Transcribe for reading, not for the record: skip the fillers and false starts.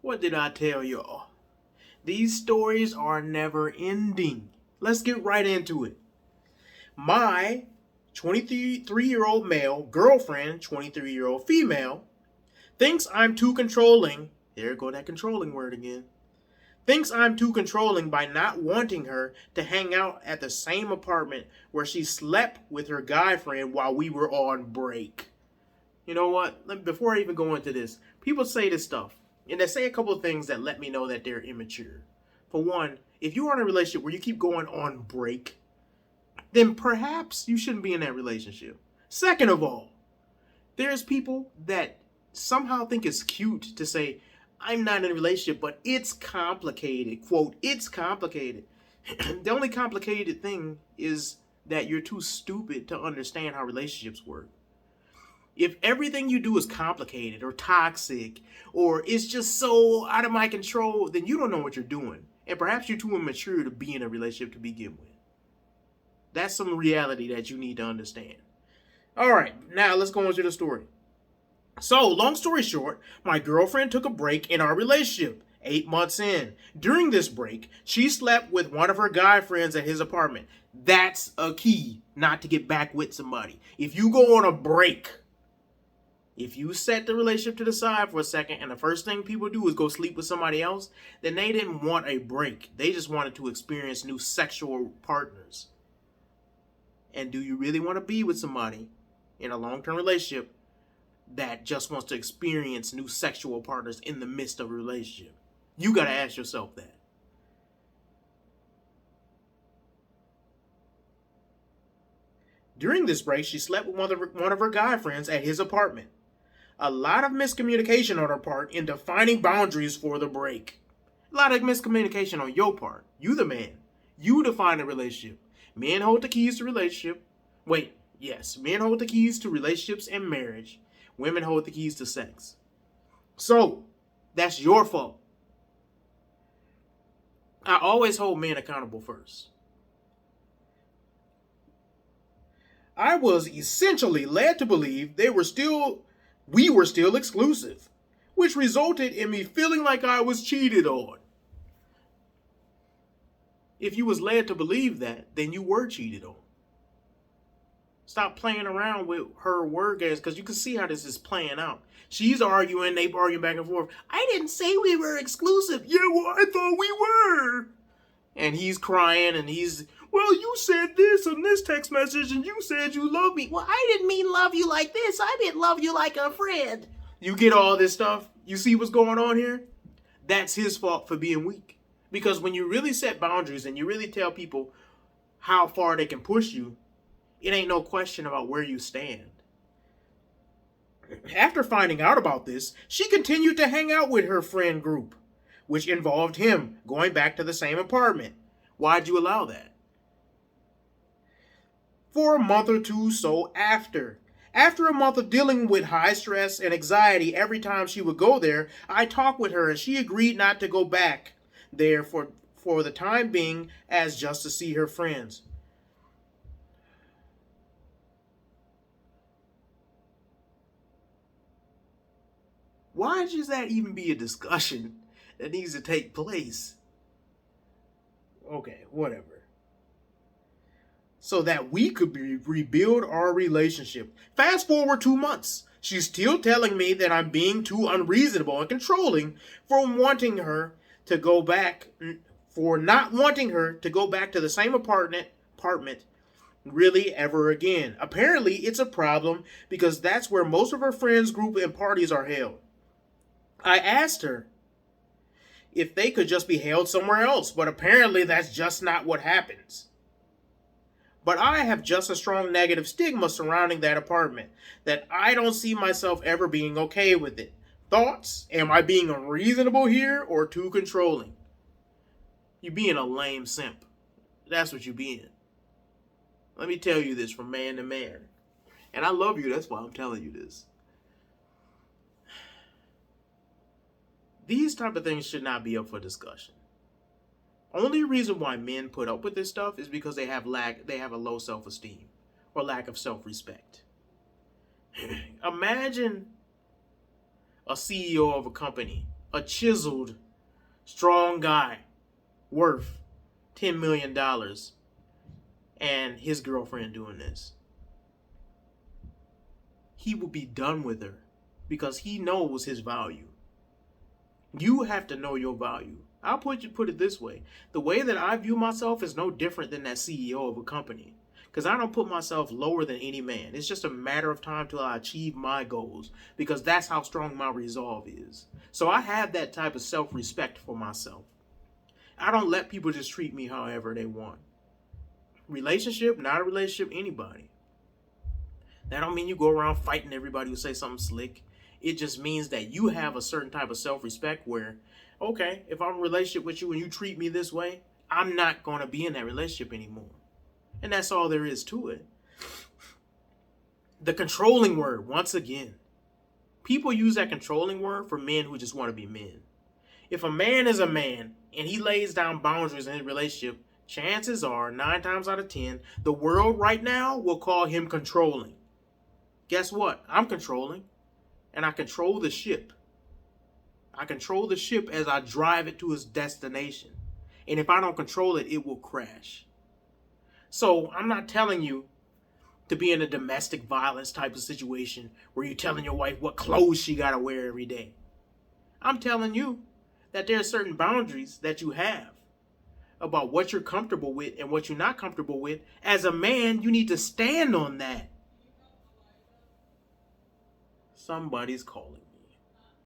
What did I tell y'all? These stories are never ending. Let's get right into it. My 23-year-old male girlfriend, 23-year-old female, thinks I'm too controlling. There go that controlling word again. Thinks I'm too controlling by not wanting her to hang out at the same apartment where she slept with her guy friend while we were on break. You know what? Before I even go into this, people say this stuff, and they say a couple of things that let me know that they're immature. For one, if you are in a relationship where you keep going on break, then perhaps you shouldn't be in that relationship. Second of all, there's people that somehow think it's cute to say, I'm not in a relationship, but it's complicated. Quote, it's complicated. The only complicated thing is that you're too stupid to understand how relationships work. If everything you do is complicated or toxic or it's just so out of my control, then you don't know what you're doing. And perhaps you're too immature to be in a relationship to begin with. That's some reality that you need to understand. All right, now let's go into the story. So, long story short, my girlfriend took a break in our relationship 8 months in. During this break, she slept with one of her guy friends at his apartment. That's a key not to get back with somebody. If you go on a break, if you set the relationship to the side for a second and the first thing people do is go sleep with somebody else, then they didn't want a break. They just wanted to experience new sexual partners. And do you really want to be with somebody in a long-term relationship that just wants to experience new sexual partners in the midst of a relationship? You got to ask yourself that. During this break, she slept with one of her guy friends at his apartment. A lot of miscommunication on her part in defining boundaries for the break. A lot of miscommunication on your part. You the man. You define a relationship. Men hold the keys to relationship. Men hold the keys to relationships and marriage. Women hold the keys to sex. So, that's your fault. I always hold men accountable first. I was essentially led to believe we were still exclusive, which resulted in me feeling like I was cheated on. If you was led to believe that, then you were cheated on. Stop playing around with her word games, because you can see how this is playing out. She's arguing, they arguing back and forth. I didn't say we were exclusive. Yeah, well, I thought we were. And he's crying and well, you said this on this text message and you said you love me. Well, I didn't mean love you like this. I meant love you like a friend. You get all this stuff? You see what's going on here? That's his fault for being weak. Because when you really set boundaries and you really tell people how far they can push you, it ain't no question about where you stand. After finding out about this, she continued to hang out with her friend group, which involved him going back to the same apartment. Why'd you allow that? For a month or two so after a month of dealing with high stress and anxiety every time she would go there, I talked with her and she agreed not to go back there for the time being, as just to see her friends. Why does that even be a discussion that needs to take place? Okay, whatever. So that we could rebuild our relationship. Fast forward 2 months. She's still telling me that I'm being too unreasonable and controlling for not wanting her to go back to the same apartment really ever again. Apparently, it's a problem because that's where most of her friends' group and parties are held. I asked her if they could just be held somewhere else, but apparently that's just not what happens. But I have just a strong negative stigma surrounding that apartment that I don't see myself ever being okay with it. Thoughts? Am I being unreasonable here or too controlling? You being a lame simp. That's what you being. Let me tell you this from man to man. And I love you, that's why I'm telling you this. These type of things should not be up for discussion. Only reason why men put up with this stuff is because they have a low self-esteem or lack of self-respect. Imagine a CEO of a company a chiseled, strong guy worth $10 million and his girlfriend doing this. He will be done with her because he knows his value. You have to know your value. I'll put it this way. The way that I view myself is no different than that CEO of a company. Because I don't put myself lower than any man. It's just a matter of time till I achieve my goals. Because that's how strong my resolve is. So I have that type of self-respect for myself. I don't let people just treat me however they want. Relationship, not a relationship, anybody. That don't mean you go around fighting everybody who say something slick. It just means that you have a certain type of self-respect where, okay, if I'm in a relationship with you and you treat me this way, I'm not going to be in that relationship anymore. And that's all there is to it. The controlling word, once again. People use that controlling word for men who just want to be men. If a man is a man and he lays down boundaries in his relationship, chances are, 9 times out of 10, the world right now will call him controlling. Guess what? I'm controlling. And I control the ship. I control the ship as I drive it to its destination. And if I don't control it, it will crash. So I'm not telling you to be in a domestic violence type of situation where you're telling your wife what clothes she got to wear every day. I'm telling you that there are certain boundaries that you have about what you're comfortable with and what you're not comfortable with. As a man, you need to stand on that. Somebody's calling.